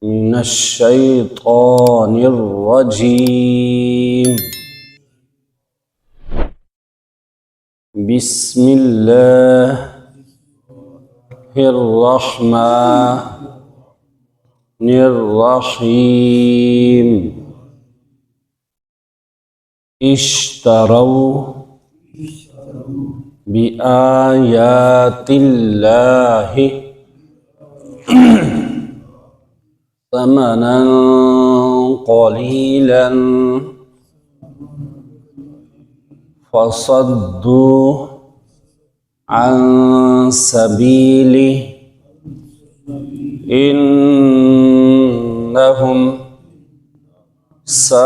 من الشيطان الرجيم. بسم الله الرحمن الرحيم. اشتروا بآيات الله ثمنا قليلا فصدوا عن سبيله إنهم ساء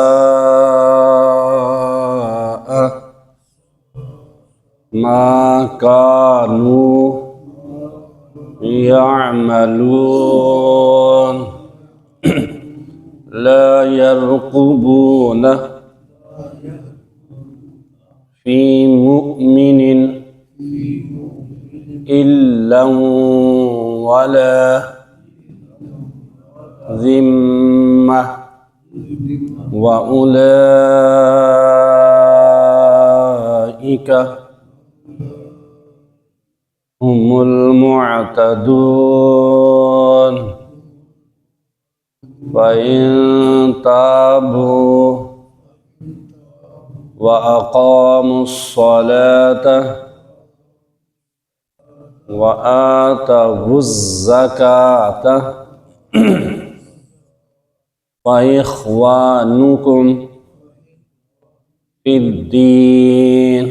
ما كانوا يعملون. لا يرقبون في مؤمن إلا ولا ذمة وأولئك هم المعتدون. فإن تابوا وأقاموا الصلاة وآتوا الزكاة فإخوانكم في الدين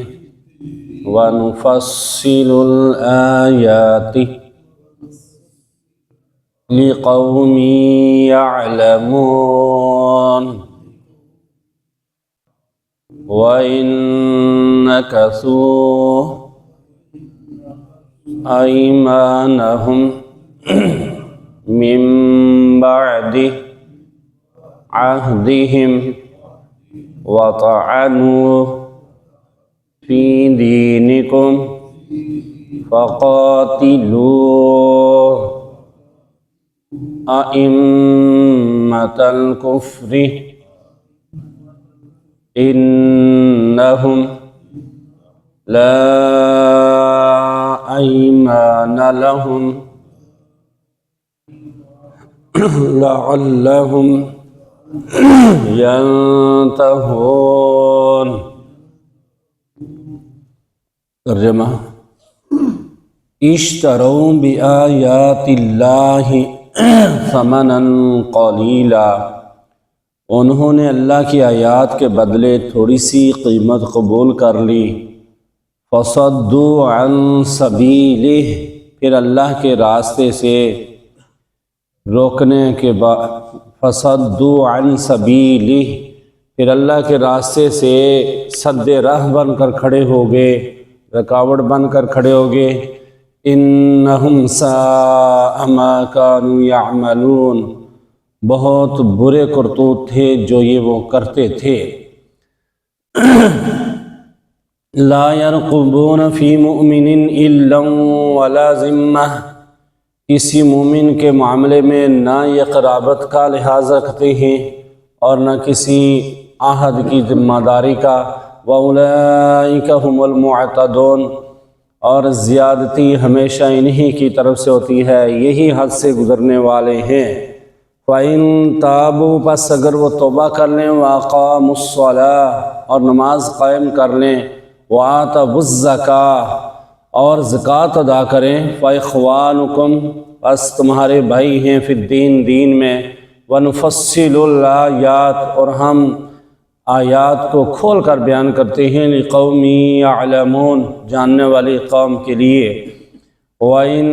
ونفصل الآيات لقوم يعلمون. وإن نكثوا أيمانهم من بعد عهدهم وطعنوا في دينكم فقاتلوا أئمة الكفر إنهم لا أيمان لهم لعلهم ينتهون. ترجمہ: اشتروا بآیات اللہ ثمنا قلیلا، انہوں نے اللہ کی آیات کے بدلے تھوڑی سی قیمت قبول کر لی. فصدوا عن سبیلہ، پھر اللہ کے راستے سے روکنے کے بعد فصدوا عن سبیلہ، پھر اللہ کے راستے سے سد راہ بن کر کھڑے ہو گئے، رکاوٹ بن کر کھڑے ہو گئے. انہم ساء ما کانوا یعملون، بہت برے کرتوت تھے جو یہ وہ کرتے تھے. لا يرقبون فی مؤمن الا ولا ذمہ، کسی مومن کے معاملے میں نہ یہ قرابت کا لحاظ رکھتے ہیں اور نہ کسی عہد کی ذمہ داری کا. وَأُولَئِكَ هُمُ الْمُعْتَدُونَ، اور زیادتی ہمیشہ انہی کی طرف سے ہوتی ہے، یہی حد سے گزرنے والے ہیں. فَإِن تَابُوا، پس اگر وہ توبہ کر لیں، وَأَقَامُوا الصَّلَاةَ، اور نماز قائم کر لیں، وَآتَوُا الزَّكَاةَ، اور زکوٰۃ ادا کریں، فَإِخْوَانُكُمْ، پس تمہارے بھائی ہیں، فی الدین، دین میں، وَنُفَصِّلُ الْآيَاتِ، اور ہم آیات کو کھول کر بیان کرتے ہیں، لِقَوْمٍ يَعْلَمُونَ، جاننے والی قوم کے لیے. وَإِن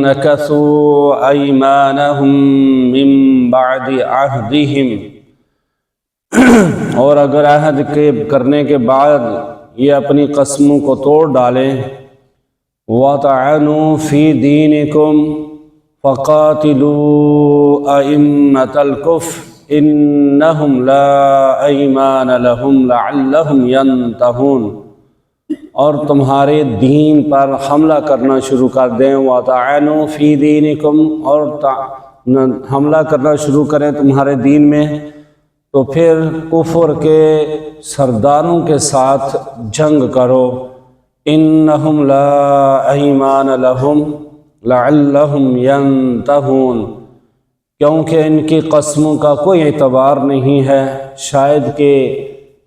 نَكَثُوا أَيْمَانَهُم مِّن بَعْدِ عَهْدِهِمْ، اور اگر عہد کے کرنے کے بعد یہ اپنی قسموں کو توڑ ڈالیں، وَطَعَنُوا فِي دِينِكُمْ فَقَاتِلُوا أَئِمَّةَ الْكُفْرِ إِنَّهُمْ لَا أَيْمَانَ لَهُمْ لَعَلَّهُمْ يَنْتَهُونَ، اور تمہارے دین پر حملہ کرنا شروع کر دیں. وَطَعَنُوا فِي دِينِكُمْ، اور حملہ کرنا شروع کریں تمہارے دین میں تو پھر کفر کے سرداروں کے ساتھ جنگ کرو۔ انہم لا ایمان لہم لعلہم ینتہون، کیونکہ ان کی قسموں کا کوئی اعتبار نہیں ہے، شاید کہ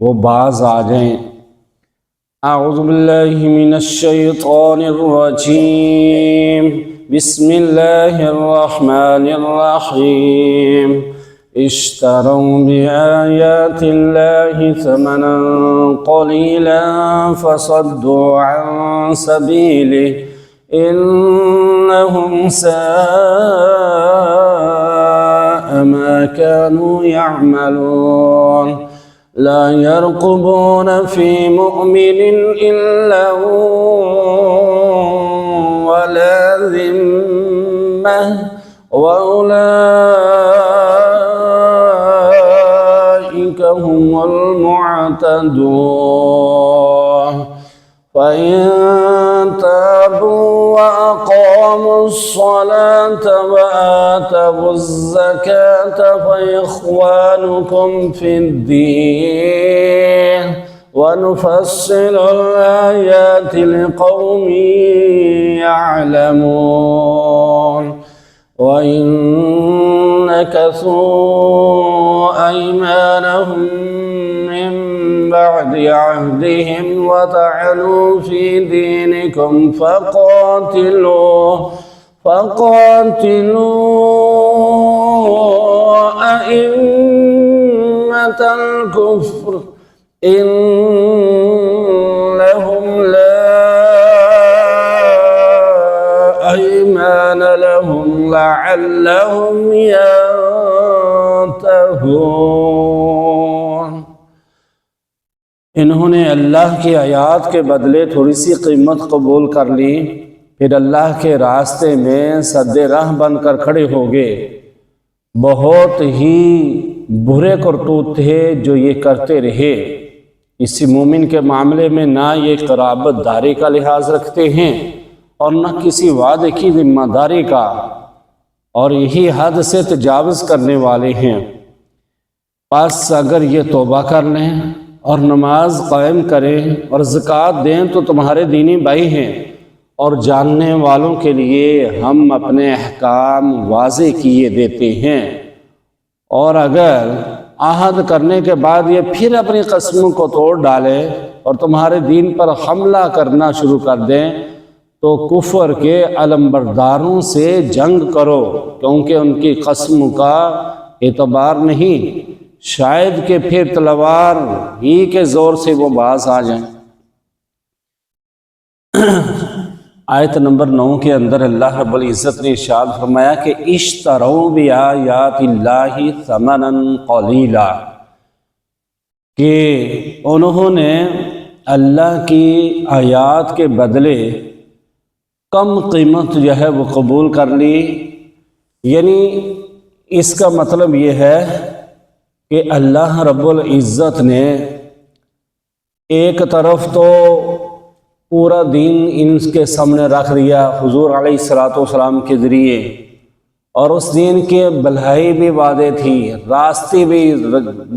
وہ باز آ جائیں۔ اعوذ باللہ من الشیطان الرجیم، بسم اللہ الرحمن الرحیم۔ اشتروا بآیات اللہ ثمنا قلیلا فصدوا عن سبیلہ انہم ساء ما كانوا يعملون۔ لا يرقبون في مؤمن إلا ولا ذمة وأولئك هم المعتدون۔ فإن تابوا وأقاموا الصلاة وآتوا الزكاة فإخوانكم في الدين ونفصل الآيات لقوم يعلمون۔ وإن نكثوا أيمانهم من بعد عهدهم وطعنوا في دينكم فقاتلوا أئمة الكفر إنهم لا أيمان لهم لعلهم ينتهون۔ انہوں نے اللہ کی آیات کے بدلے تھوڑی سی قیمت قبول کر لی، پھر اللہ کے راستے میں سد راہ بن کر کھڑے ہو گئے۔ بہت ہی برے کرتوت تھے جو یہ کرتے رہے۔ اسی مومن کے معاملے میں نہ یہ قرابت داری کا لحاظ رکھتے ہیں اور نہ کسی وعدے کی ذمہ داری کا، اور یہی حد سے تجاوز کرنے والے ہیں۔ پس اگر یہ توبہ کر لیں اور نماز قائم کریں اور زکوٰۃ دیں تو تمہارے دینی بھائی ہیں، اور جاننے والوں کے لیے ہم اپنے احکام واضح کیے دیتے ہیں۔ اور اگر عہد کرنے کے بعد یہ پھر اپنی قسموں کو توڑ ڈالیں اور تمہارے دین پر حملہ کرنا شروع کر دیں تو کفر کے علمبرداروں سے جنگ کرو، کیونکہ ان کی قسموں کا اعتبار نہیں، شاید کہ پھر تلوار ہی کے زور سے وہ باز آ جائیں۔ آیت نمبر 9 کے اندر اللہ رب العزت نے ارشاد فرمایا کہ اشتروا بآیات اللہ ثمنا قلیلا، کہ انہوں نے اللہ کی آیات کے بدلے کم قیمت جو ہے وہ قبول کر لی۔ یعنی اس کا مطلب یہ ہے کہ اللہ رب العزت نے ایک طرف تو پورا دین ان کے سامنے رکھ دیا حضور علیہ الصلوۃ کے ذریعے، اور اس دین کی بھلائی بھی واضح تھی، راستے بھی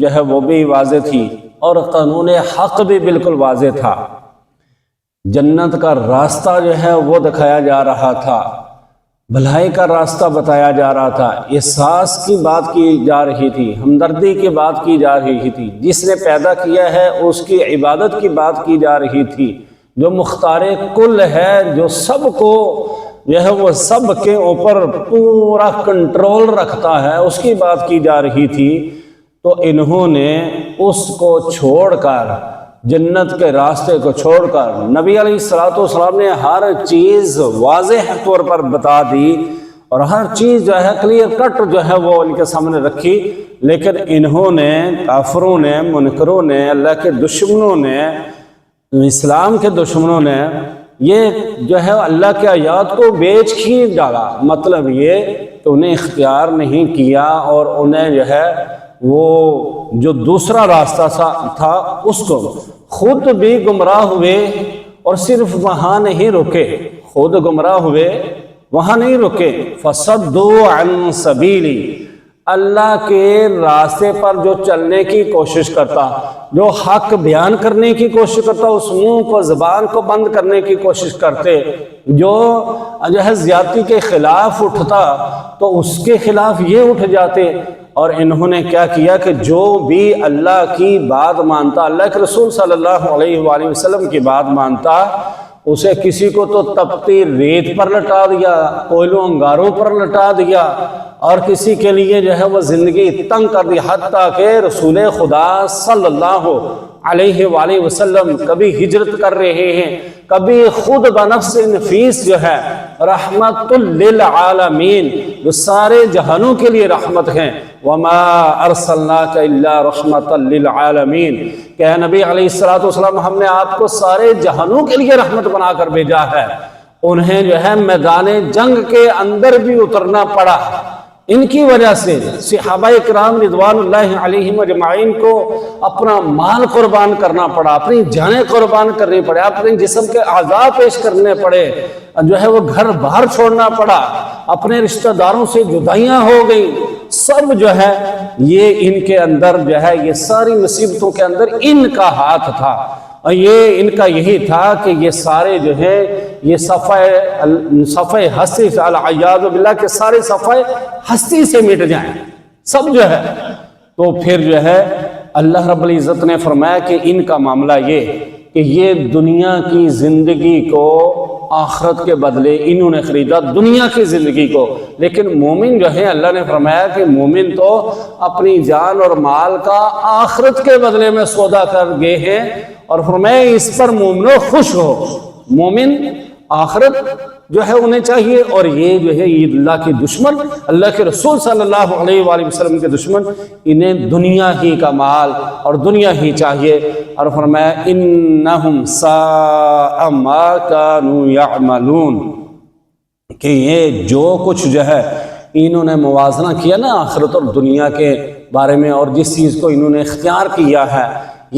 جو ہے وہ بھی واضح تھی، اور قانون حق بھی بالکل واضح تھا۔ جنت کا راستہ جو ہے وہ دکھایا جا رہا تھا، بھلائی کا راستہ بتایا جا رہا تھا، احساس کی بات کی جا رہی تھی، ہمدردی کی بات کی جا رہی تھی، جس نے پیدا کیا ہے اس کی عبادت کی بات کی جا رہی تھی، جو مختار کل ہے، جو سب کو جو ہے وہ سب کے اوپر پورا کنٹرول رکھتا ہے، اس کی بات کی جا رہی تھی۔ تو انہوں نے اس کو چھوڑ کر، جنت کے راستے کو چھوڑ کر، نبی علیہ الصلوۃ نے ہر چیز واضح طور پر بتا دی اور ہر چیز جو ہے کلیئر کٹ جو ہے وہ ان کے سامنے رکھی، لیکن انہوں نے، کافروں نے، منکروں نے، اللہ کے دشمنوں نے، اسلام کے دشمنوں نے یہ جو ہے اللہ کے آیات کو بیچ ہی ڈالا۔ مطلب یہ کہ انہیں اختیار نہیں کیا اور انہیں جو ہے وہ جو دوسرا راستہ تھا اس کو خود بھی گمراہ ہوئے، اور صرف وہاں نہیں رکے، خود گمراہ ہوئے وہاں نہیں رکے، فصدوا عن سبیلی، اللہ کے راستے پر جو چلنے کی کوشش کرتا، جو حق بیان کرنے کی کوشش کرتا، اس منہ کو زبان کو بند کرنے کی کوشش کرتے، جو ہے زیادتی کے خلاف اٹھتا تو اس کے خلاف یہ اٹھ جاتے۔ اور انہوں نے کیا کیا کہ جو بھی اللہ کی بات مانتا، اللہ کے رسول صلی اللہ علیہ وآلہ وسلم کی بات مانتا، اسے کسی کو تو تپتی ریت پر لٹا دیا، کوئلوں انگاروں پر لٹا دیا، اور کسی کے لیے جو ہے وہ زندگی تنگ کر دی، حتیٰ کہ رسول خدا صلی اللہ علیہ وآلہ وسلم کبھی ہجرت کر رہے ہیں، کبھی خود بنفس نفیس جو ہے رحمت للعالمین، جو سارے جہانوں کے لیے رحمت ہیں، وما ارسلناک الا رحمت للعالمین، کہ اے نبی علیہ السلام ہم نے آپ کو سارے جہانوں کے لیے رحمت بنا کر بھیجا ہے۔ انہیں جو ہے میدان جنگ کے اندر بھی اترنا پڑا، ان کی وجہ سے صحابہ کرام رضوان اللہ علیہم اجمعین کو اپنا مال قربان کرنا پڑا، اپنی جانیں قربان کرنی پڑے، اپنے جسم کے اعضاء پیش کرنے پڑے، جو ہے وہ گھر باہر چھوڑنا پڑا، اپنے رشتہ داروں سے جدائیاں ہو گئیں، سب جو ہے یہ ان کے اندر جو ہے یہ ساری مصیبتوں کے اندر ان کا ہاتھ تھا، اور یہ ان کا یہی تھا کہ یہ سارے جو ہے یہ صفحہ ہستی سے العیاذ باللہ کے سارے صفحہ ہستی سے مٹ جائیں سب جو ہے۔ تو پھر جو ہے اللہ رب العزت نے فرمایا کہ ان کا معاملہ یہ کہ یہ دنیا کی زندگی کو آخرت کے بدلے انہوں نے خریدا، دنیا کی زندگی کو، لیکن مومن جو ہے اللہ نے فرمایا کہ مومن تو اپنی جان اور مال کا آخرت کے بدلے میں سودا کر گئے ہیں، اور فرمایا اس پر مومنوں خوش ہو۔ مومن آخرت جو ہے انہیں چاہیے، اور یہ جو ہے یہ اللہ کے دشمن، اللہ کے رسول صلی اللہ علیہ وآلہ وسلم کے دشمن، انہیں دنیا ہی کا مال اور دنیا ہی چاہیے۔ اور فرمایا انہم ساء ما کانوا یعملون، کہ یہ جو کچھ جو ہے انہوں نے موازنہ کیا نا آخرت اور دنیا کے بارے میں، اور جس چیز کو انہوں نے اختیار کیا ہے،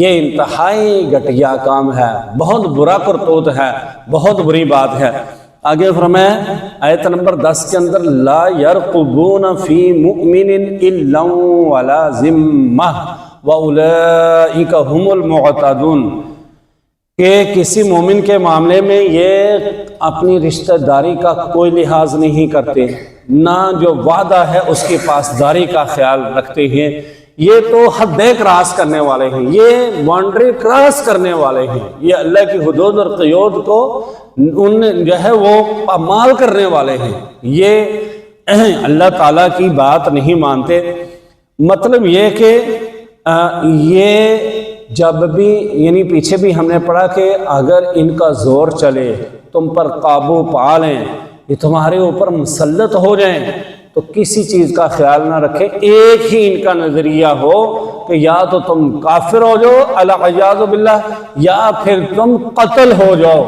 یہ انتہائی گھٹیا کام ہے، بہت برا کرتوت ہے، بہت بری بات ہے۔ آگے فرمایا آیت نمبر 10 کے اندر لا یرقبون فی مؤمن الا ولا ذمہ واولئک هم المعتدون، کہ کسی مومن کے معاملے میں یہ اپنی رشتہ داری کا کوئی لحاظ نہیں کرتے، نہ جو وعدہ ہے اس کی پاسداری کا خیال رکھتے ہیں، یہ تو حد کراس کرنے والے ہیں، یہ باؤنڈری کراس کرنے والے ہیں، یہ اللہ کی حدود اور قیود کو ان جو ہے وہ پامال کرنے والے ہیں، یہ اللہ تعالیٰ کی بات نہیں مانتے۔ مطلب یہ کہ یہ جب بھی یعنی پیچھے بھی ہم نے پڑھا کہ اگر ان کا زور چلے، تم پر قابو پا لیں، یہ تمہارے اوپر مسلط ہو جائیں، تو کسی چیز کا خیال نہ رکھیں، ایک ہی ان کا نظریہ ہو کہ یا تو تم کافر ہو جاؤ العیاذ باللہ، یا پھر تم قتل ہو جاؤ،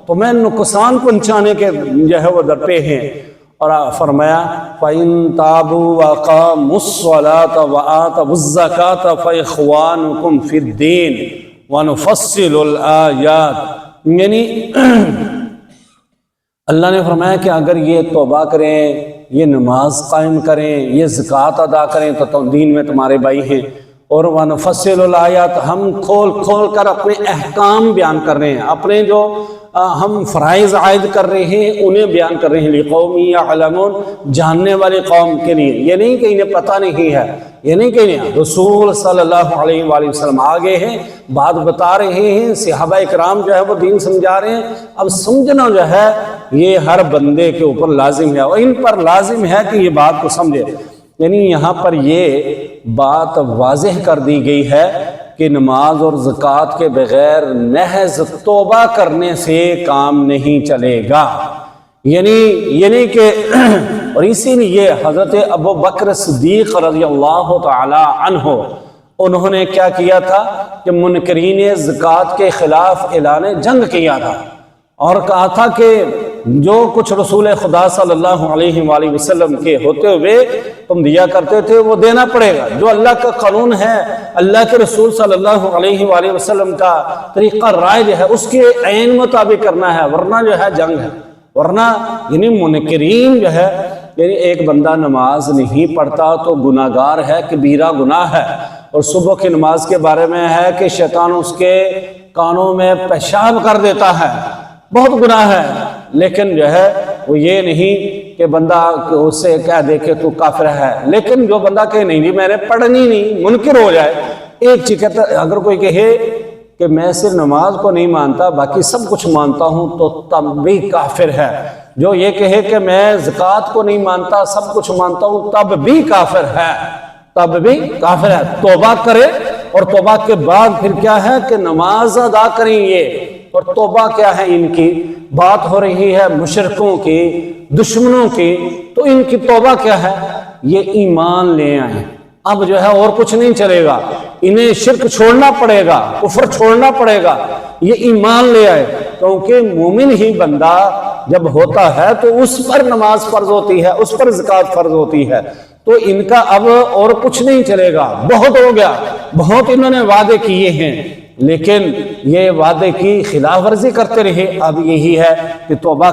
تمہیں نقصان پہنچانے کے جو ہے وہ درپے ہیں۔ اور فرمایا فَإِن تَابُوا وَأَقَامُوا الصَّلَاةَ وَآتَوُا الزَّكَاةَ فَإِخْوَانُكُمْ فِي الدِّينِ وَنُفَصِّلُ الْآيَاتِ، یعنی اللہ نے فرمایا کہ اگر یہ توبہ کریں، یہ نماز قائم کریں، یہ زکوٰۃ ادا کریں تو دین میں تمہارے بھائی ہیں، اور وَنُفَصِّلُ الْآيَاتِ، ہم کھول کھول کر اپنے احکام بیان کر رہے ہیں، اپنے جو ہم فرائض عائد کر رہے ہیں انہیں بیان کر رہے ہیں، لِقَوْمٍ يَعْلَمُونَ، جاننے والے قوم کے لیے، یہ نہیں کہ انہیں پتہ نہیں ہے، یہ نہیں کہ انہیں رسول صلی اللہ علیہ وآلہ وسلم آگے ہیں، بات بتا رہے ہیں، صحابہ اکرام جو ہے وہ دین سمجھا رہے ہیں، اب سمجھنا جو ہے یہ ہر بندے کے اوپر لازم ہے، اور ان پر لازم ہے کہ یہ بات کو سمجھے۔ یعنی یہاں پر یہ بات واضح کر دی گئی ہے کہ نماز اور زکوٰۃ کے بغیر محض توبہ کرنے سے کام نہیں چلے گا، یعنی کہ اور اسی لیے حضرت ابو بکر صدیق رضی اللہ تعالی عنہ انہوں نے کیا کیا تھا کہ منکرین زکوٰۃ کے خلاف اعلان جنگ کیا تھا، اور کہا تھا کہ جو کچھ رسول خدا صلی اللہ علیہ وآلہ وسلم کے ہوتے ہوئے تم دیا کرتے تھے وہ دینا پڑے گا، جو اللہ کا قانون ہے، اللہ کے رسول صلی اللہ علیہ وآلہ وسلم کا طریقہ رائج ہے، اس کے عین مطابق کرنا ہے، ورنہ جو ہے جنگ ہے، ورنہ یعنی منکرین جو ہے یعنی ایک بندہ نماز نہیں پڑھتا تو گناہگار ہے، کبیرہ گناہ ہے، اور صبح کی نماز کے بارے میں ہے کہ شیطان اس کے کانوں میں پیشاب کر دیتا ہے، بہت گناہ ہے، لیکن جو ہے وہ یہ نہیں کہ بندہ اس سے کہہ دے کہ تو کافر ہے۔ لیکن جو بندہ کہے نہیں جی میں نے پڑھنی نہیں، منکر ہو جائے، ایک چیز کہتا ہے، اگر کوئی کہے کہ میں صرف نماز کو نہیں مانتا باقی سب کچھ مانتا ہوں تو تب بھی کافر ہے۔ جو یہ کہے کہ میں زکوٰۃ کو نہیں مانتا سب کچھ مانتا ہوں تب بھی کافر ہے، تب بھی کافر ہے۔ توبہ کرے، اور توبہ کے بعد پھر کیا ہے کہ نماز ادا کریں یہ، اور توبہ کیا ہے ان کی بات ہو رہی ہے مشرکوں کی، دشمنوں کی، تو ان کی توبہ کیا ہے، یہ ایمان لے آئیں۔ اب جو ہے اور کچھ نہیں چلے گا، انہیں شرک چھوڑنا پڑے گا، کفر چھوڑنا پڑے گا، یہ ایمان لے آئے، کیونکہ مومن ہی بندہ جب ہوتا ہے تو اس پر نماز فرض ہوتی ہے، اس پر زکوٰۃ فرض ہوتی ہے، تو ان کا اب اور کچھ نہیں چلے گا، بہت ہو گیا، بہت انہوں نے وعدے کیے ہیں لیکن یہ وعدے کی خلاف ورزی کرتے رہے۔ اب یہی ہے کہ توبہ